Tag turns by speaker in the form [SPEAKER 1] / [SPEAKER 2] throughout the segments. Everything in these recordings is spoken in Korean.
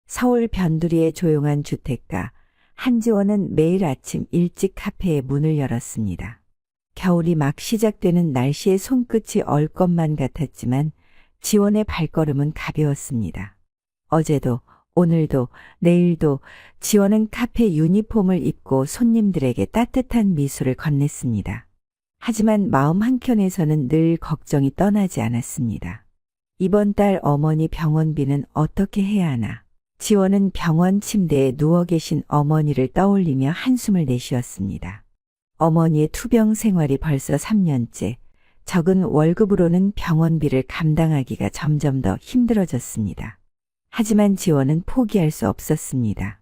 [SPEAKER 1] 서울 변두리의 조용한 주택가 한지원은 매일 아침 일찍 카페의 문을 열었습니다. 겨울이 막 시작되는 날씨에 손끝이 얼 것만 같았지만 지원의 발걸음은 가벼웠습니다. 어제도 오늘도 내일도 지원은 카페 유니폼을 입고 손님들에게 따뜻한 미소를 건넸습니다. 하지만 마음 한켠에서는 늘 걱정이 떠나지 않았습니다. 이번 달 어머니 병원비는 어떻게 해야 하나? 지원은 병원 침대에 누워 계신 어머니를 떠올리며 한숨을 내쉬었습니다. 어머니의 투병 생활이 벌써 3년째, 적은 월급으로는 병원비를 감당하기가 점점 더 힘들어졌습니다. 하지만 지원은 포기할 수 없었습니다.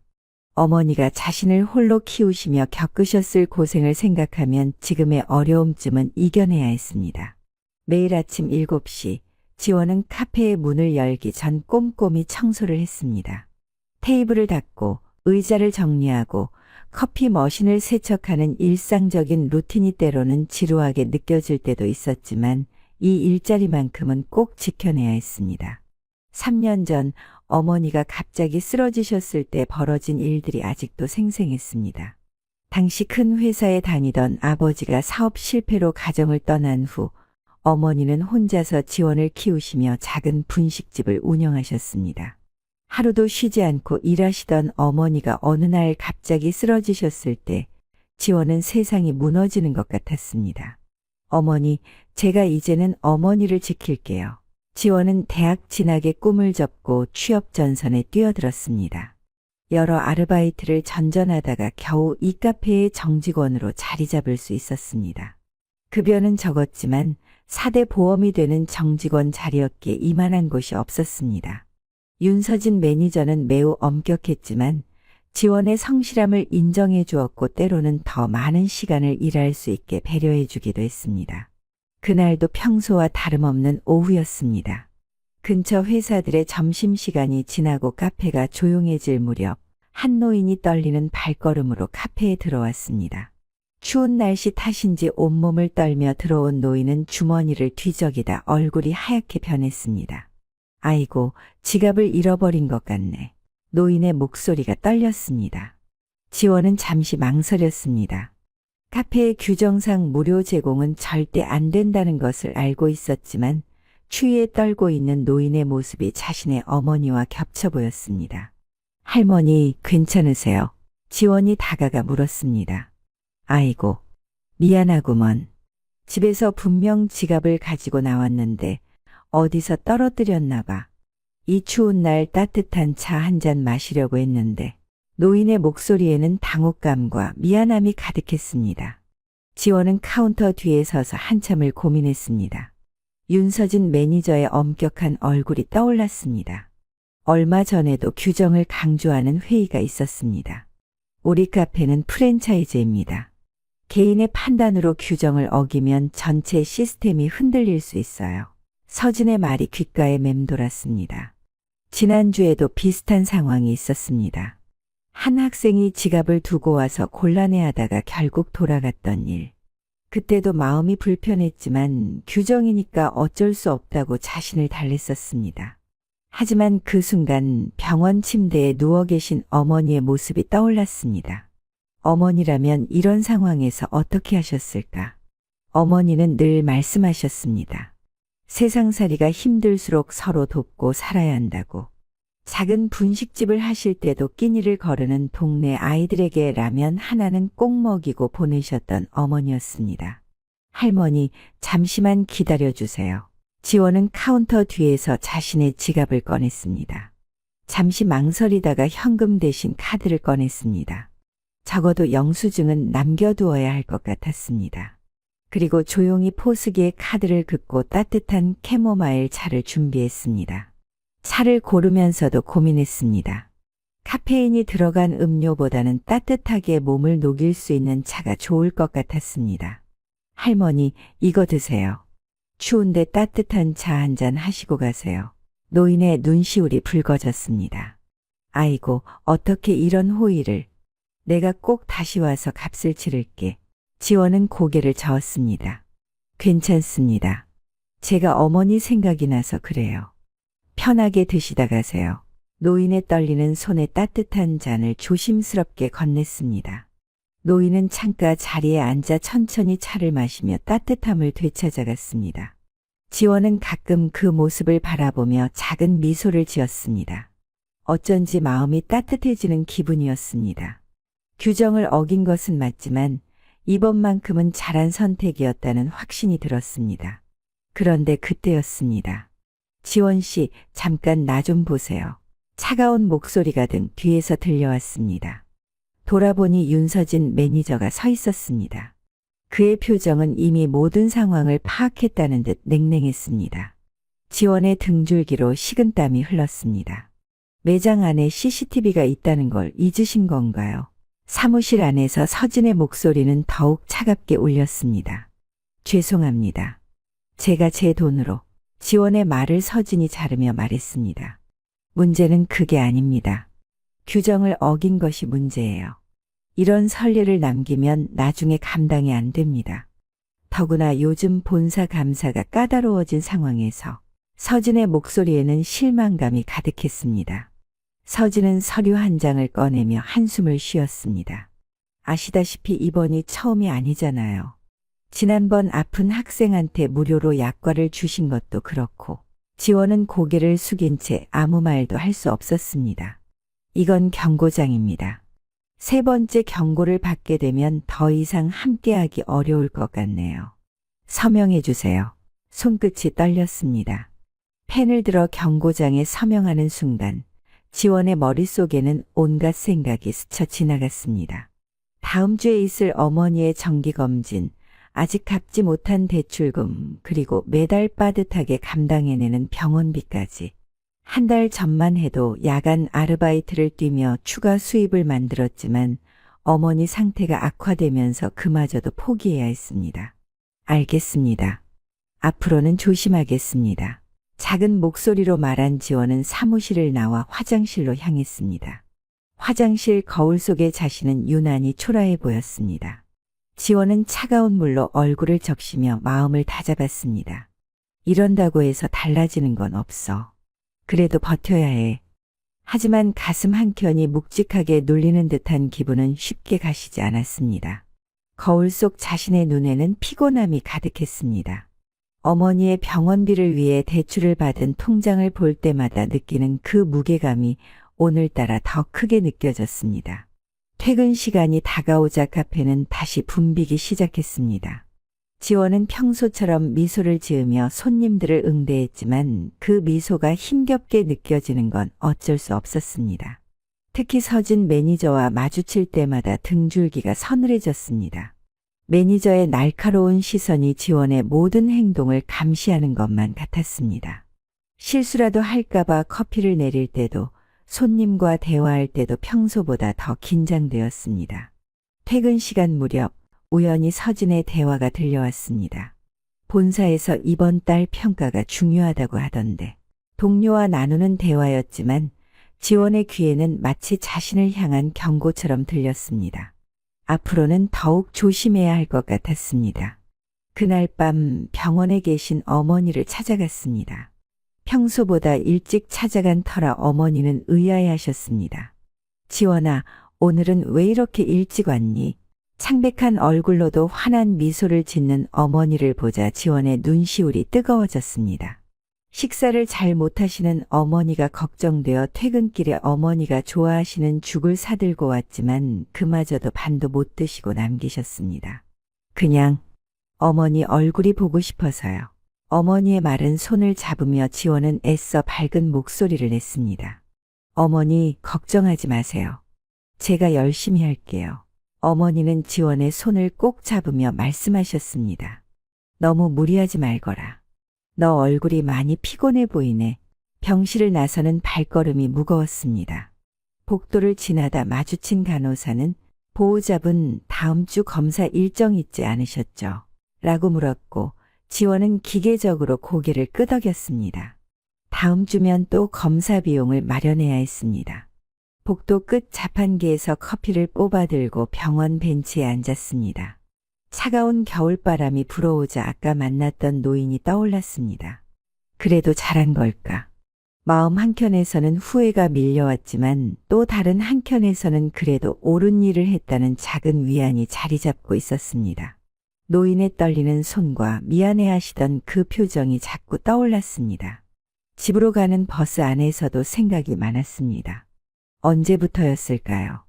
[SPEAKER 1] 어머니가 자신을 홀로 키우시며 겪으셨을 고생을 생각하면 지금의 어려움쯤은 이겨내야 했습니다. 매일 아침 7시, 지원은 카페의 문을 열기 전 꼼꼼히 청소를 했습니다. 테이블을 닦고 의자를 정리하고 커피 머신을 세척하는 일상적인 루틴이 때로는 지루하게 느껴질 때도 있었지만 이 일자리만큼은 꼭 지켜내야 했습니다. 3년 전 어머니가 갑자기 쓰러지셨을 때 벌어진 일들이 아직도 생생했습니다. 당시 큰 회사에 다니던 아버지가 사업 실패로 가정을 떠난 후 어머니는 혼자서 지원을 키우시며 작은 분식집을 운영하셨습니다. 하루도 쉬지 않고 일하시던 어머니가 어느 날 갑자기 쓰러지셨을 때 지원은 세상이 무너지는 것 같았습니다. 어머니, 제가 이제는 어머니를 지킬게요. 지원은 대학 진학의 꿈을 접고 취업 전선에 뛰어들었습니다. 여러 아르바이트를 전전하다가 겨우 이 카페의 정직원으로 자리 잡을 수 있었습니다. 급여는 적었지만 4대 보험이 되는 정직원 자리였기에 이만한 곳이 없었습니다. 윤서진 매니저는 매우 엄격했지만 지원의 성실함을 인정해 주었고 때로는 더 많은 시간을 일할 수 있게 배려해 주기도 했습니다. 그날도 평소와 다름없는 오후였습니다. 근처 회사들의 점심시간이 지나고 카페가 조용해질 무렵 한 노인이 떨리는 발걸음으로 카페에 들어왔습니다. 추운 날씨 탓인지 온몸을 떨며 들어온 노인은 주머니를 뒤적이다 얼굴이 하얗게 변했습니다. 아이고, 지갑을 잃어버린 것 같네. 노인의 목소리가 떨렸습니다. 지원은 잠시 망설였습니다. 카페의 규정상 무료 제공은 절대 안 된다는 것을 알고 있었지만 추위에 떨고 있는 노인의 모습이 자신의 어머니와 겹쳐 보였습니다. 할머니, 괜찮으세요? 지원이 다가가 물었습니다. 아이고, 미안하구먼. 집에서 분명 지갑을 가지고 나왔는데 어디서 떨어뜨렸나 봐. 이 추운 날 따뜻한 차 한 잔 마시려고 했는데 노인의 목소리에는 당혹감과 미안함이 가득했습니다. 지원은 카운터 뒤에 서서 한참을 고민했습니다. 윤서진 매니저의 엄격한 얼굴이 떠올랐습니다. 얼마 전에도 규정을 강조하는 회의가 있었습니다. 우리 카페는 프랜차이즈입니다. 개인의 판단으로 규정을 어기면 전체 시스템이 흔들릴 수 있어요. 서진의 말이 귓가에 맴돌았습니다. 지난주에도 비슷한 상황이 있었습니다. 한 학생이 지갑을 두고 와서 곤란해하다가 결국 돌아갔던 일. 그때도 마음이 불편했지만 규정이니까 어쩔 수 없다고 자신을 달랬었습니다. 하지만 그 순간 병원 침대에 누워 계신 어머니의 모습이 떠올랐습니다. 어머니라면 이런 상황에서 어떻게 하셨을까? 어머니는 늘 말씀하셨습니다. 세상살이가 힘들수록 서로 돕고 살아야 한다고. 작은 분식집을 하실 때도 끼니를 거르는 동네 아이들에게 라면 하나는 꼭 먹이고 보내셨던 어머니였습니다. 할머니, 잠시만 기다려주세요. 지원은 카운터 뒤에서 자신의 지갑을 꺼냈습니다. 잠시 망설이다가 현금 대신 카드를 꺼냈습니다. 적어도 영수증은 남겨두어야 할 것 같았습니다. 그리고 조용히 포스기에 카드를 긋고 따뜻한 캐모마일 차를 준비했습니다. 차를 고르면서도 고민했습니다. 카페인이 들어간 음료보다는 따뜻하게 몸을 녹일 수 있는 차가 좋을 것 같았습니다. 할머니, 이거 드세요. 추운데 따뜻한 차 한 잔 하시고 가세요. 노인의 눈시울이 붉어졌습니다. 아이고, 어떻게 이런 호의를. 내가 꼭 다시 와서 값을 치를게. 지원은 고개를 저었습니다. 괜찮습니다. 제가 어머니 생각이 나서 그래요. 편하게 드시다 가세요. 노인의 떨리는 손에 따뜻한 잔을 조심스럽게 건넸습니다. 노인은 창가 자리에 앉아 천천히 차를 마시며 따뜻함을 되찾아갔습니다. 지원은 가끔 그 모습을 바라보며 작은 미소를 지었습니다. 어쩐지 마음이 따뜻해지는 기분이었습니다. 규정을 어긴 것은 맞지만 이번만큼은 잘한 선택이었다는 확신이 들었습니다. 그런데 그때였습니다. 지원 씨, 잠깐 나 좀 보세요. 차가운 목소리가 등 뒤에서 들려왔습니다. 돌아보니 윤서진 매니저가 서 있었습니다. 그의 표정은 이미 모든 상황을 파악했다는 듯 냉랭했습니다. 지원의 등줄기로 식은땀이 흘렀습니다. 매장 안에 CCTV가 있다는 걸 잊으신 건가요? 사무실 안에서 서진의 목소리는 더욱 차갑게 울렸습니다. 죄송합니다. 제가 제 돈으로. 지원의 말을 서진이 자르며 말했습니다. 문제는 그게 아닙니다. 규정을 어긴 것이 문제예요. 이런 선례를 남기면 나중에 감당이 안 됩니다. 더구나 요즘 본사 감사가 까다로워진 상황에서 서진의 목소리에는 실망감이 가득했습니다. 서진은 서류 한 장을 꺼내며 한숨을 쉬었습니다. 아시다시피 이번이 처음이 아니잖아요. 지난번 아픈 학생한테 무료로 약과를 주신 것도 그렇고. 지원은 고개를 숙인 채 아무 말도 할 수 없었습니다. 이건 경고장입니다. 세 번째 경고를 받게 되면 더 이상 함께하기 어려울 것 같네요. 서명해 주세요. 손끝이 떨렸습니다. 펜을 들어 경고장에 서명하는 순간 지원의 머릿속에는 온갖 생각이 스쳐 지나갔습니다. 다음 주에 있을 어머니의 정기검진, 아직 갚지 못한 대출금, 그리고 매달 빠듯하게 감당해내는 병원비까지. 한 달 전만 해도 야간 아르바이트를 뛰며 추가 수입을 만들었지만 어머니 상태가 악화되면서 그마저도 포기해야 했습니다. 알겠습니다. 앞으로는 조심하겠습니다. 작은 목소리로 말한 지원은 사무실을 나와 화장실로 향했습니다. 화장실 거울 속의 자신은 유난히 초라해 보였습니다. 지원은 차가운 물로 얼굴을 적시며 마음을 다잡았습니다. 이런다고 해서 달라지는 건 없어. 그래도 버텨야 해. 하지만 가슴 한켠이 묵직하게 눌리는 듯한 기분은 쉽게 가시지 않았습니다. 거울 속 자신의 눈에는 피곤함이 가득했습니다. 어머니의 병원비를 위해 대출을 받은 통장을 볼 때마다 느끼는 그 무게감이 오늘따라 더 크게 느껴졌습니다. 퇴근 시간이 다가오자 카페는 다시 붐비기 시작했습니다. 지원은 평소처럼 미소를 지으며 손님들을 응대했지만 그 미소가 힘겹게 느껴지는 건 어쩔 수 없었습니다. 특히 서진 매니저와 마주칠 때마다 등줄기가 서늘해졌습니다. 매니저의 날카로운 시선이 지원의 모든 행동을 감시하는 것만 같았습니다. 실수라도 할까봐 커피를 내릴 때도 손님과 대화할 때도 평소보다 더 긴장되었습니다. 퇴근 시간 무렵 우연히 서진의 대화가 들려왔습니다. 본사에서 이번 달 평가가 중요하다고 하던데. 동료와 나누는 대화였지만 지원의 귀에는 마치 자신을 향한 경고처럼 들렸습니다. 앞으로는 더욱 조심해야 할 것 같았습니다. 그날 밤 병원에 계신 어머니를 찾아갔습니다. 평소보다 일찍 찾아간 터라 어머니는 의아해하셨습니다. 지원아, 오늘은 왜 이렇게 일찍 왔니? 창백한 얼굴로도 환한 미소를 짓는 어머니를 보자 지원의 눈시울이 뜨거워졌습니다. 식사를 잘 못하시는 어머니가 걱정되어 퇴근길에 어머니가 좋아하시는 죽을 사들고 왔지만 그마저도 반도 못 드시고 남기셨습니다. 그냥 어머니 얼굴이 보고 싶어서요. 어머니의 말은 손을 잡으며 지원은 애써 밝은 목소리를 냈습니다. 어머니, 걱정하지 마세요. 제가 열심히 할게요. 어머니는 지원의 손을 꼭 잡으며 말씀하셨습니다. 너무 무리하지 말거라. 너 얼굴이 많이 피곤해 보이네. 병실을 나서는 발걸음이 무거웠습니다. 복도를 지나다 마주친 간호사는 보호자분 다음 주 검사 일정 있지 않으셨죠? 라고 물었고 지원은 기계적으로 고개를 끄덕였습니다. 다음 주면 또 검사 비용을 마련해야 했습니다. 복도 끝 자판기에서 커피를 뽑아 들고 병원 벤치에 앉았습니다. 차가운 겨울바람이 불어오자 아까 만났던 노인이 떠올랐습니다. 그래도 잘한 걸까? 마음 한켠에서는 후회가 밀려왔지만 또 다른 한켠에서는 그래도 옳은 일을 했다는 작은 위안이 자리 잡고 있었습니다. 노인의 떨리는 손과 미안해하시던 그 표정이 자꾸 떠올랐습니다. 집으로 가는 버스 안에서도 생각이 많았습니다. 언제부터였을까요?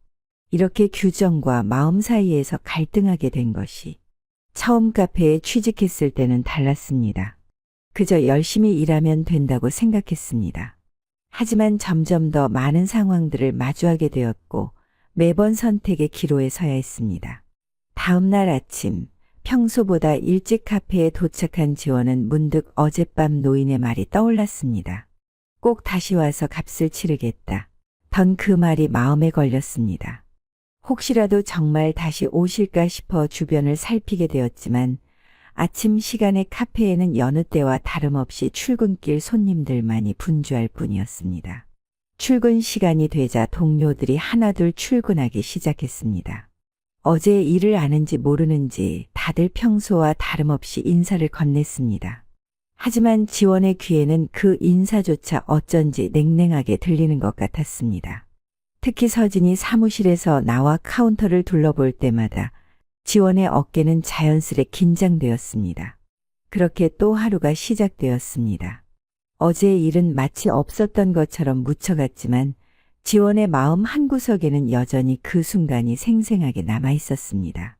[SPEAKER 1] 이렇게 규정과 마음 사이에서 갈등하게 된 것이. 처음 카페에 취직했을 때는 달랐습니다. 그저 열심히 일하면 된다고 생각했습니다. 하지만 점점 더 많은 상황들을 마주하게 되었고 매번 선택의 기로에 서야 했습니다. 다음 날 아침 평소보다 일찍 카페에 도착한 지원은 문득 어젯밤 노인의 말이 떠올랐습니다. 꼭 다시 와서 값을 치르겠다. 던 그 말이 마음에 걸렸습니다. 혹시라도 정말 다시 오실까 싶어 주변을 살피게 되었지만 아침 시간에 카페에는 여느 때와 다름없이 출근길 손님들만이 분주할 뿐이었습니다. 출근 시간이 되자 동료들이 하나둘 출근하기 시작했습니다. 어제 일을 아는지 모르는지 다들 평소와 다름없이 인사를 건넸습니다. 하지만 지원의 귀에는 그 인사조차 어쩐지 냉랭하게 들리는 것 같았습니다. 특히 서진이 사무실에서 나와 카운터를 둘러볼 때마다 지원의 어깨는 자연스레 긴장되었습니다. 그렇게 또 하루가 시작되었습니다. 어제의 일은 마치 없었던 것처럼 묻혀갔지만 지원의 마음 한구석에는 여전히 그 순간이 생생하게 남아 있었습니다.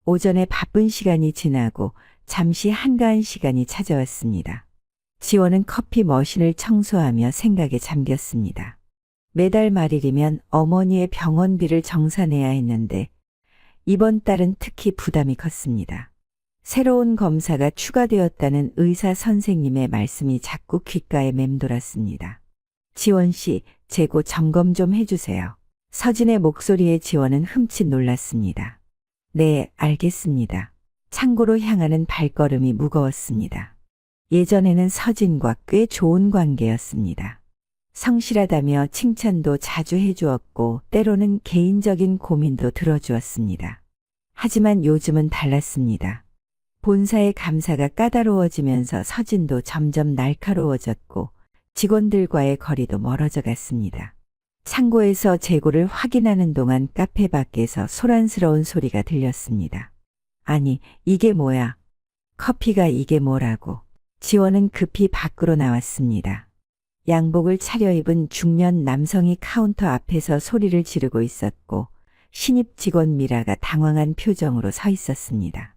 [SPEAKER 1] 오전에 바쁜 시간이 지나고 잠시 한가한 시간이 찾아왔습니다. 지원은 커피 머신을 청소하며 생각에 잠겼습니다. 매달 말일이면 어머니의 병원비를 정산해야 했는데 이번 달은 특히 부담이 컸습니다. 새로운 검사가 추가되었다는 의사 선생님의 말씀이 자꾸 귓가에 맴돌았습니다. 지원 씨, 재고 점검 좀 해주세요. 서진의 목소리에 지원은 흠칫 놀랐습니다. 네, 알겠습니다. 창고로 향하는 발걸음이 무거웠습니다. 예전에는 서진과 꽤 좋은 관계였습니다. 성실하다며 칭찬도 자주 해주었고 때로는 개인적인 고민도 들어주었습니다. 하지만 요즘은 달랐습니다. 본사의 감사가 까다로워지면서 서진도 점점 날카로워졌고 직원들과의 거리도 멀어져 갔습니다. 창고에서 재고를 확인하는 동안 카페 밖에서 소란스러운 소리가 들렸습니다. 아니, 이게 뭐야? 커피가 이게 뭐라고? 지원은 급히 밖으로 나왔습니다. 양복을 차려입은 중년 남성이 카운터 앞에서 소리를 지르고 있었고 신입 직원 미라가 당황한 표정으로 서 있었습니다.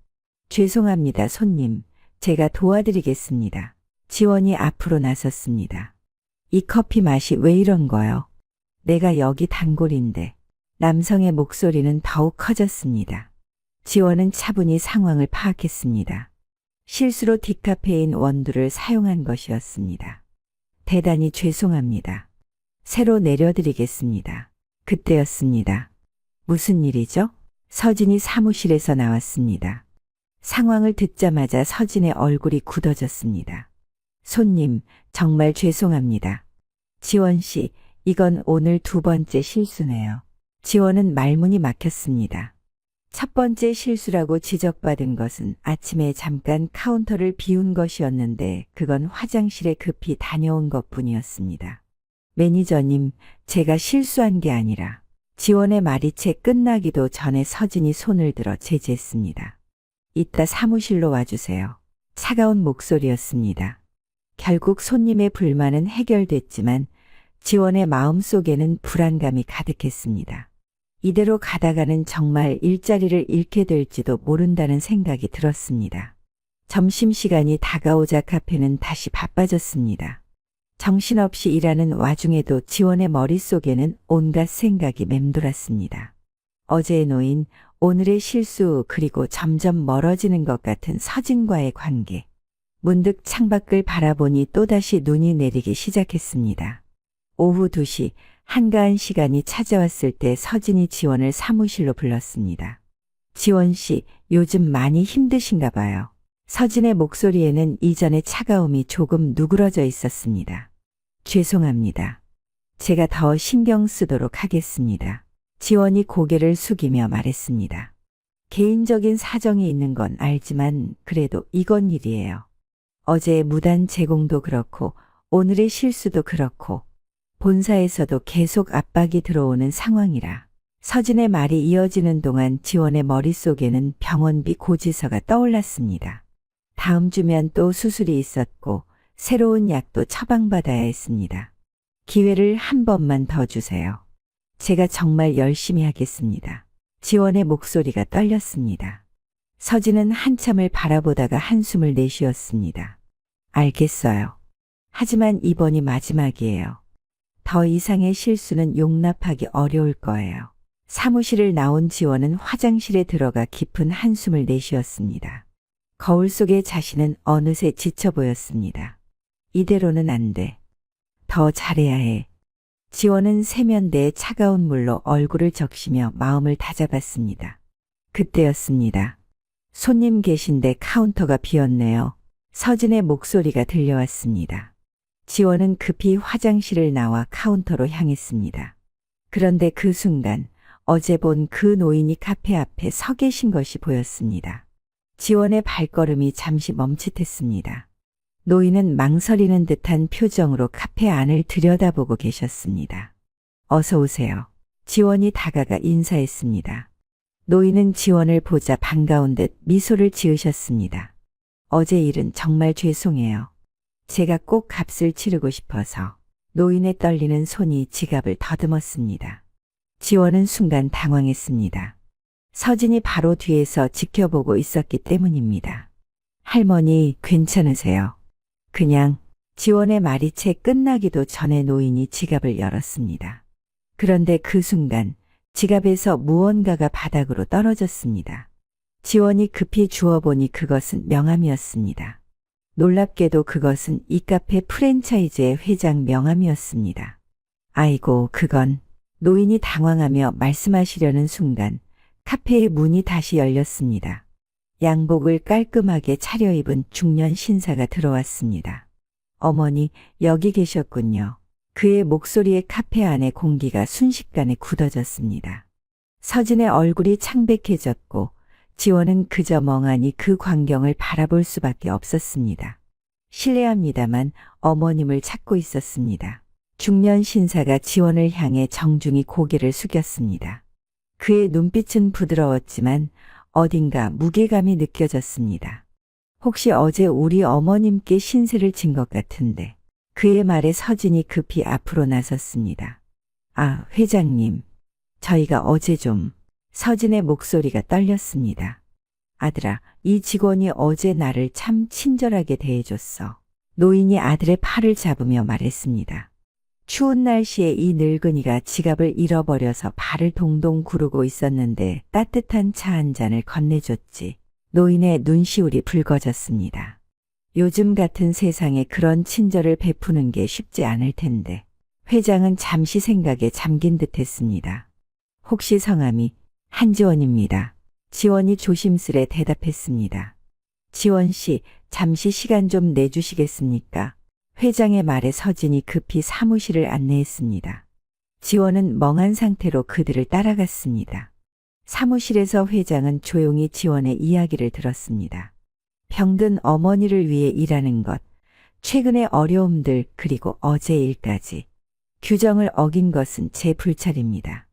[SPEAKER 1] 죄송합니다, 손님. 제가 도와드리겠습니다. 지원이 앞으로 나섰습니다. 이 커피 맛이 왜 이런 거요? 내가 여기 단골인데. 남성의 목소리는 더욱 커졌습니다. 지원은 차분히 상황을 파악했습니다. 실수로 디카페인 원두를 사용한 것이었습니다. 대단히 죄송합니다. 새로 내려드리겠습니다. 그때였습니다. 무슨 일이죠? 서진이 사무실에서 나왔습니다. 상황을 듣자마자 서진의 얼굴이 굳어졌습니다. 손님, 정말 죄송합니다. 지원 씨, 이건 오늘 두 번째 실수네요. 지원은 말문이 막혔습니다. 첫 번째 실수라고 지적받은 것은 아침에 잠깐 카운터를 비운 것이었는데 그건 화장실에 급히 다녀온 것뿐이었습니다. 매니저님, 제가 실수한 게 아니라 지원의 말이 채 끝나기도 전에 서진이 손을 들어 제지했습니다. 이따 사무실로 와주세요. 차가운 목소리였습니다. 결국 손님의 불만은 해결됐지만 지원의 마음속에는 불안감이 가득했습니다. 이대로 가다가는 정말 일자리를 잃게 될지도 모른다는 생각이 들었습니다. 점심시간이 다가오자 카페는 다시 바빠졌습니다. 정신없이 일하는 와중에도 지원의 머릿속에는 온갖 생각이 맴돌았습니다. 어제의 노인, 오늘의 실수, 그리고 점점 멀어지는 것 같은 서진과의 관계. 문득 창밖을 바라보니 또다시 눈이 내리기 시작했습니다. 오후 2시, 한가한 시간이 찾아왔을 때 서진이 지원을 사무실로 불렀습니다. 지원 씨, 요즘 많이 힘드신가 봐요. 서진의 목소리에는 이전의 차가움이 조금 누그러져 있었습니다. 죄송합니다. 제가 더 신경 쓰도록 하겠습니다. 지원이 고개를 숙이며 말했습니다. 개인적인 사정이 있는 건 알지만 그래도 이건 일이에요. 어제의 무단 제공도 그렇고 오늘의 실수도 그렇고 본사에서도 계속 압박이 들어오는 상황이라 서진의 말이 이어지는 동안 지원의 머릿속에는 병원비 고지서가 떠올랐습니다. 다음 주면 또 수술이 있었고 새로운 약도 처방받아야 했습니다. 기회를 한 번만 더 주세요. 제가 정말 열심히 하겠습니다. 지원의 목소리가 떨렸습니다. 서진은 한참을 바라보다가 한숨을 내쉬었습니다. 알겠어요. 하지만 이번이 마지막이에요. 더 이상의 실수는 용납하기 어려울 거예요. 사무실을 나온 지원은 화장실에 들어가 깊은 한숨을 내쉬었습니다. 거울 속의 자신은 어느새 지쳐 보였습니다. 이대로는 안 돼. 더 잘해야 해. 지원은 세면대에 차가운 물로 얼굴을 적시며 마음을 다잡았습니다. 그때였습니다. 손님 계신데 카운터가 비었네요. 서진의 목소리가 들려왔습니다. 지원은 급히 화장실을 나와 카운터로 향했습니다. 그런데 그 순간 어제 본 그 노인이 카페 앞에 서 계신 것이 보였습니다. 지원의 발걸음이 잠시 멈칫했습니다. 노인은 망설이는 듯한 표정으로 카페 안을 들여다보고 계셨습니다. 어서 오세요. 지원이 다가가 인사했습니다. 노인은 지원을 보자 반가운 듯 미소를 지으셨습니다. 어제 일은 정말 죄송해요. 제가 꼭 값을 치르고 싶어서. 노인의 떨리는 손이 지갑을 더듬었습니다. 지원은 순간 당황했습니다. 서진이 바로 뒤에서 지켜보고 있었기 때문입니다. 할머니, 괜찮으세요? 그냥. 지원의 말이 채 끝나기도 전에 노인이 지갑을 열었습니다. 그런데 그 순간 지갑에서 무언가가 바닥으로 떨어졌습니다. 지원이 급히 주워보니 그것은 명함이었습니다. 놀랍게도 그것은 이 카페 프랜차이즈의 회장 명함이었습니다. 아이고, 그건. 노인이 당황하며 말씀하시려는 순간 카페의 문이 다시 열렸습니다. 양복을 깔끔하게 차려입은 중년 신사가 들어왔습니다. 어머니, 여기 계셨군요. 그의 목소리에 카페 안의 공기가 순식간에 굳어졌습니다. 서진의 얼굴이 창백해졌고 지원은 그저 멍하니 그 광경을 바라볼 수밖에 없었습니다. 실례합니다만 어머님을 찾고 있었습니다. 중년 신사가 지원을 향해 정중히 고개를 숙였습니다. 그의 눈빛은 부드러웠지만 어딘가 무게감이 느껴졌습니다. 혹시 어제 우리 어머님께 신세를 진 것 같은데. 그의 말에 서진이 급히 앞으로 나섰습니다. 아, 회장님. 저희가 어제 좀. 서진의 목소리가 떨렸습니다. 아들아, 이 직원이 어제 나를 참 친절하게 대해줬어. 노인이 아들의 팔을 잡으며 말했습니다. 추운 날씨에 이 늙은이가 지갑을 잃어버려서 발을 동동 구르고 있었는데 따뜻한 차 한 잔을 건네줬지. 노인의 눈시울이 붉어졌습니다. 요즘 같은 세상에 그런 친절을 베푸는 게 쉽지 않을 텐데. 회장은 잠시 생각에 잠긴 듯 했습니다. 혹시 성함이? 한지원입니다. 지원이 조심스레 대답했습니다. 지원 씨, 잠시 시간 좀 내주시겠습니까? 회장의 말에 서진이 급히 사무실을 안내했습니다. 지원은 멍한 상태로 그들을 따라갔습니다. 사무실에서 회장은 조용히 지원의 이야기를 들었습니다. 병든 어머니를 위해 일하는 것, 최근의 어려움들 그리고 어제 일까지. 규정을 어긴 것은 제 불찰입니다.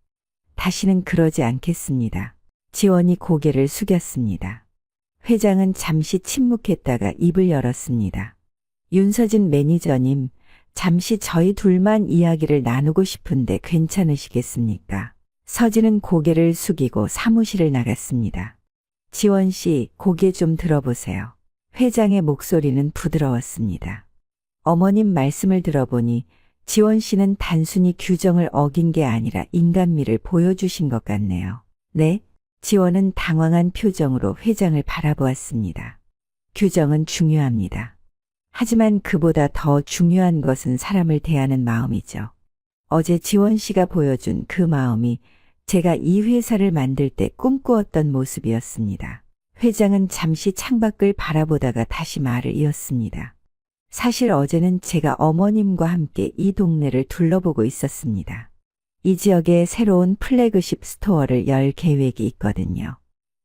[SPEAKER 1] 다시는 그러지 않겠습니다. 지원이 고개를 숙였습니다. 회장은 잠시 침묵했다가 입을 열었습니다. 윤서진 매니저님, 잠시 저희 둘만 이야기를 나누고 싶은데 괜찮으시겠습니까? 서진은 고개를 숙이고 사무실을 나갔습니다. 지원 씨, 고개 좀 들어보세요. 회장의 목소리는 부드러웠습니다. 어머님 말씀을 들어보니 지원 씨는 단순히 규정을 어긴 게 아니라 인간미를 보여주신 것 같네요. 네? 지원은 당황한 표정으로 회장을 바라보았습니다. 규정은 중요합니다. 하지만 그보다 더 중요한 것은 사람을 대하는 마음이죠. 어제 지원 씨가 보여준 그 마음이 제가 이 회사를 만들 때 꿈꾸었던 모습이었습니다. 회장은 잠시 창밖을 바라보다가 다시 말을 이었습니다. 사실 어제는 제가 어머님과 함께 이 동네를 둘러보고 있었습니다. 이 지역에 새로운 플래그십 스토어를 열 계획이 있거든요.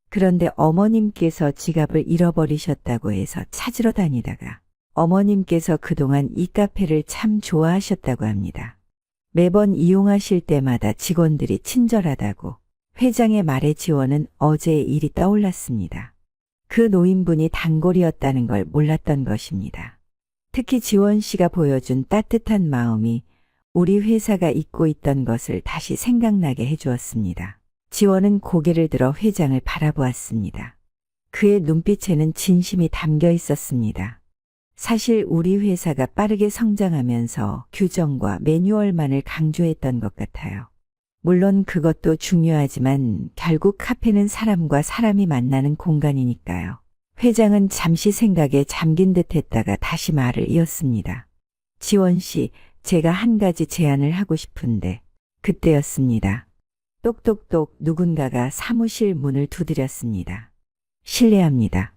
[SPEAKER 1] 그런데 어머님께서 지갑을 잃어버리셨다고 해서 찾으러 다니다가 어머님께서 그동안 이 카페를 참 좋아하셨다고 합니다. 매번 이용하실 때마다 직원들이 친절하다고. 회장의 말에 지원은 어제의 일이 떠올랐습니다. 그 노인분이 단골이었다는 걸 몰랐던 것입니다. 특히 지원 씨가 보여준 따뜻한 마음이 우리 회사가 잊고 있던 것을 다시 생각나게 해주었습니다. 지원은 고개를 들어 회장을 바라보았습니다. 그의 눈빛에는 진심이 담겨 있었습니다. 사실 우리 회사가 빠르게 성장하면서 규정과 매뉴얼만을 강조했던 것 같아요. 물론 그것도 중요하지만 결국 카페는 사람과 사람이 만나는 공간이니까요. 회장은 잠시 생각에 잠긴 듯 했다가 다시 말을 이었습니다. 지원 씨, 제가 한 가지 제안을 하고 싶은데. 그때였습니다. 똑똑똑 누군가가 사무실 문을 두드렸습니다. 실례합니다.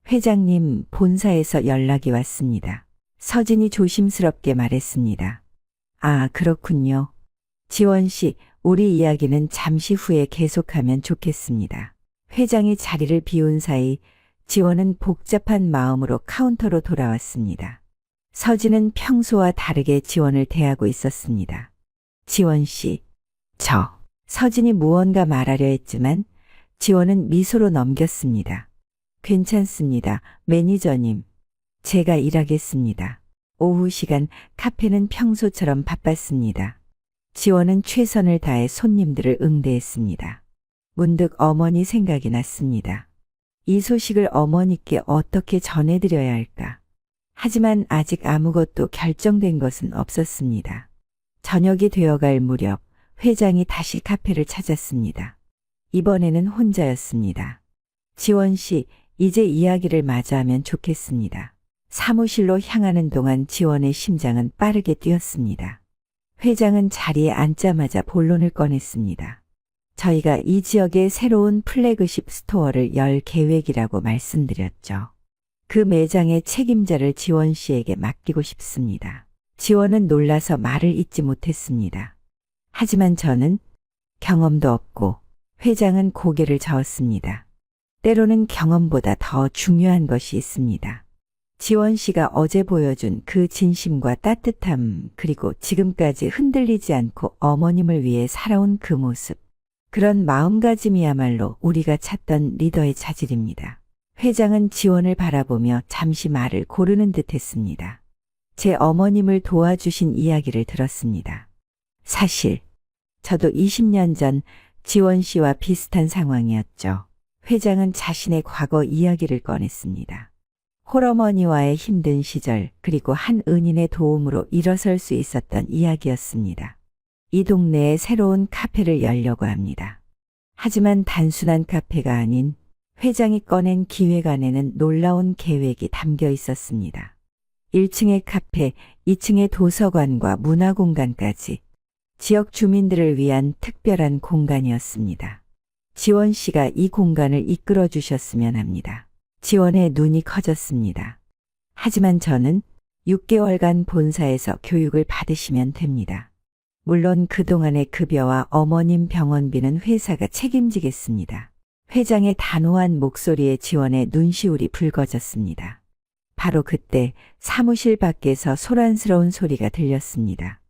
[SPEAKER 1] 회장님, 본사에서 연락이 왔습니다. 서진이 조심스럽게 말했습니다. 아, 그렇군요. 지원 씨, 우리 이야기는 잠시 후에 계속하면 좋겠습니다. 회장이 자리를 비운 사이 지원은 복잡한 마음으로 카운터로 돌아왔습니다. 서진은 평소와 다르게 지원을 대하고 있었습니다. 지원 씨, 서진이 무언가 말하려 했지만 지원은 미소로 넘겼습니다. 괜찮습니다. 매니저님. 제가 일하겠습니다. 오후 시간 카페는 평소처럼 바빴습니다. 지원은 최선을 다해 손님들을 응대했습니다. 문득 어머니 생각이 났습니다. 이 소식을 어머니께 어떻게 전해드려야 할까? 하지만 아직 아무것도 결정된 것은 없었습니다. 저녁이 되어갈 무렵 회장이 다시 카페를 찾았습니다. 이번에는 혼자였습니다. 지원 씨, 이제 이야기를 마저 하면 좋겠습니다. 사무실로 향하는 동안 지원의 심장은 빠르게 뛰었습니다. 회장은 자리에 앉자마자 본론을 꺼냈습니다. 저희가 이 지역에 새로운 플래그십 스토어를 열 계획이라고 말씀드렸죠. 그 매장의 책임자를 지원 씨에게 맡기고 싶습니다. 지원은 놀라서 말을 잇지 못했습니다. 하지만 저는 경험도 없고 회장은 고개를 저었습니다. 때로는 경험보다 더 중요한 것이 있습니다. 지원 씨가 어제 보여준 그 진심과 따뜻함, 그리고 지금까지 흔들리지 않고 어머님을 위해 살아온 그 모습. 그런 마음가짐이야말로 우리가 찾던 리더의 자질입니다. 회장은 지원을 바라보며 잠시 말을 고르는 듯 했습니다. 제 어머님을 도와주신 이야기를 들었습니다. 사실 저도 20년 전 지원 씨와 비슷한 상황이었죠. 회장은 자신의 과거 이야기를 꺼냈습니다. 홀어머니와의 힘든 시절, 그리고 한 은인의 도움으로 일어설 수 있었던 이야기였습니다. 이 동네에 새로운 카페를 열려고 합니다. 하지만 단순한 카페가 아닌 회장이 꺼낸 기획 안에는 놀라운 계획이 담겨 있었습니다. 1층의 카페, 2층의 도서관과 문화공간까지 지역 주민들을 위한 특별한 공간이었습니다. 지원 씨가 이 공간을 이끌어 주셨으면 합니다. 지원의 눈이 커졌습니다. 하지만 저는 6개월간 본사에서 교육을 받으시면 됩니다. 물론 그동안의 급여와 어머님 병원비는 회사가 책임지겠습니다. 회장의 단호한 목소리에 지원의 눈시울이 붉어졌습니다. 바로 그때 사무실 밖에서 소란스러운 소리가 들렸습니다.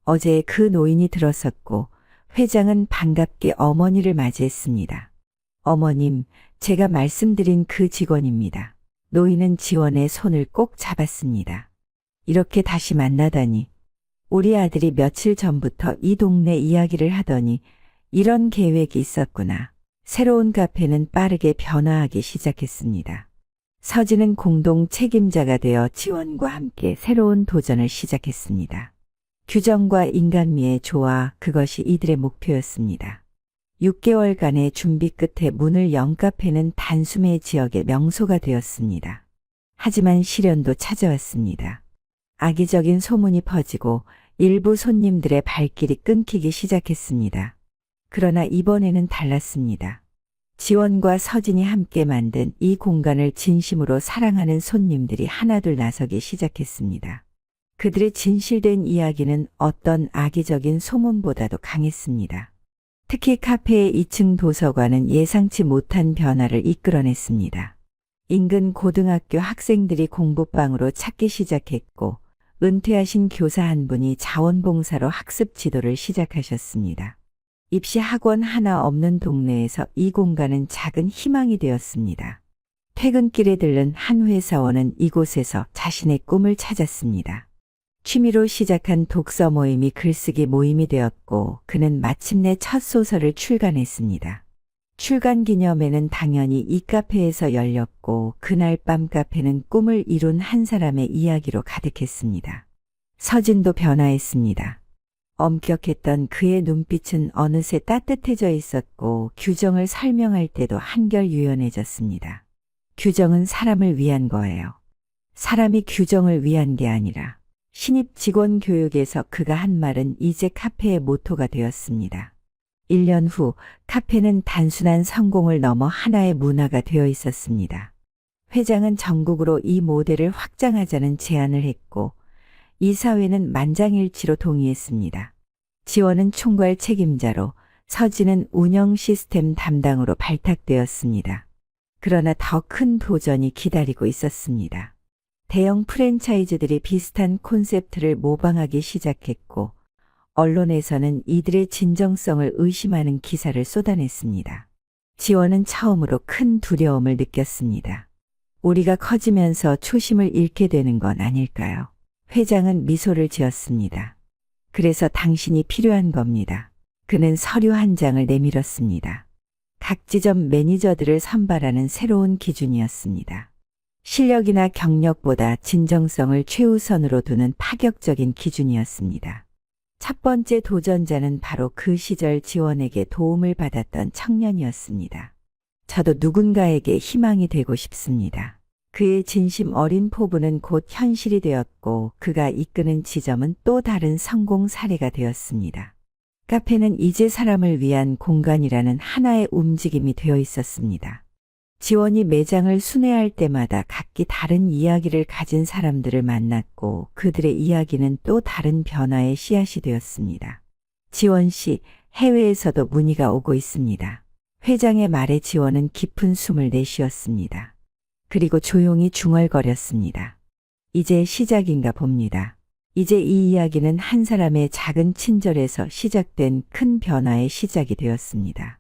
[SPEAKER 1] 어제 그 노인이 들어섰고 회장은 반갑게 어머니를 맞이했습니다. 어머님, 제가 말씀드린 그 직원입니다. 노인은 지원의 손을 꼭 잡았습니다. 이렇게 다시 만나다니. 우리 아들이 며칠 전부터 이 동네 이야기를 하더니 이런 계획이 있었구나. 새로운 카페는 빠르게 변화하기 시작했습니다. 서진은 공동 책임자가 되어 지원과 함께 새로운 도전을 시작했습니다. 규정과 인간미의 조화, 그것이 이들의 목표였습니다. 6개월간의 준비 끝에 문을 연 카페는 단숨에 지역의 명소가 되었습니다. 하지만 시련도 찾아왔습니다. 악의적인 소문이 퍼지고 일부 손님들의 발길이 끊기기 시작했습니다. 그러나 이번에는 달랐습니다. 지원과 서진이 함께 만든 이 공간을 진심으로 사랑하는 손님들이 하나둘 나서기 시작했습니다. 그들의 진실된 이야기는 어떤 악의적인 소문보다도 강했습니다. 특히 카페의 2층 도서관은 예상치 못한 변화를 이끌어냈습니다. 인근 고등학교 학생들이 공부방으로 찾기 시작했고 은퇴하신 교사 한 분이 자원봉사로 학습 지도를 시작하셨습니다. 입시 학원 하나 없는 동네에서 이 공간은 작은 희망이 되었습니다. 퇴근길에 들른 한 회사원은 이곳에서 자신의 꿈을 찾았습니다. 취미로 시작한 독서 모임이 글쓰기 모임이 되었고 그는 마침내 첫 소설을 출간했습니다. 출간 기념회는 당연히 이 카페에서 열렸고 그날 밤 카페는 꿈을 이룬 한 사람의 이야기로 가득했습니다. 서진도 변화했습니다. 엄격했던 그의 눈빛은 어느새 따뜻해져 있었고 규정을 설명할 때도 한결 유연해졌습니다. 규정은 사람을 위한 거예요. 사람이 규정을 위한 게 아니라 신입 직원 교육에서 그가 한 말은 이제 카페의 모토가 되었습니다. 1년 후 카페는 단순한 성공을 넘어 하나의 문화가 되어 있었습니다. 회장은 전국으로 이 모델을 확장하자는 제안을 했고 이사회는 만장일치로 동의했습니다. 지원은 총괄 책임자로 서진은 운영 시스템 담당으로 발탁되었습니다. 그러나 더 큰 도전이 기다리고 있었습니다. 대형 프랜차이즈들이 비슷한 콘셉트를 모방하기 시작했고 언론에서는 이들의 진정성을 의심하는 기사를 쏟아냈습니다. 지원은 처음으로 큰 두려움을 느꼈습니다. 우리가 커지면서 초심을 잃게 되는 건 아닐까요? 회장은 미소를 지었습니다. 그래서 당신이 필요한 겁니다. 그는 서류 한 장을 내밀었습니다. 각 지점 매니저들을 선발하는 새로운 기준이었습니다. 실력이나 경력보다 진정성을 최우선으로 두는 파격적인 기준이었습니다. 첫 번째 도전자는 바로 그 시절 지원에게 도움을 받았던 청년이었습니다. 저도 누군가에게 희망이 되고 싶습니다. 그의 진심 어린 포부는 곧 현실이 되었고 그가 이끄는 지점은 또 다른 성공 사례가 되었습니다. 카페는 이제 사람을 위한 공간이라는 하나의 움직임이 되어 있었습니다. 지원이 매장을 순회할 때마다 각기 다른 이야기를 가진 사람들을 만났고 그들의 이야기는 또 다른 변화의 씨앗이 되었습니다. 지원 씨, 해외에서도 문의가 오고 있습니다. 회장의 말에 지원은 깊은 숨을 내쉬었습니다. 그리고 조용히 중얼거렸습니다. 이제 시작인가 봅니다. 이제 이 이야기는 한 사람의 작은 친절에서 시작된 큰 변화의 시작이 되었습니다.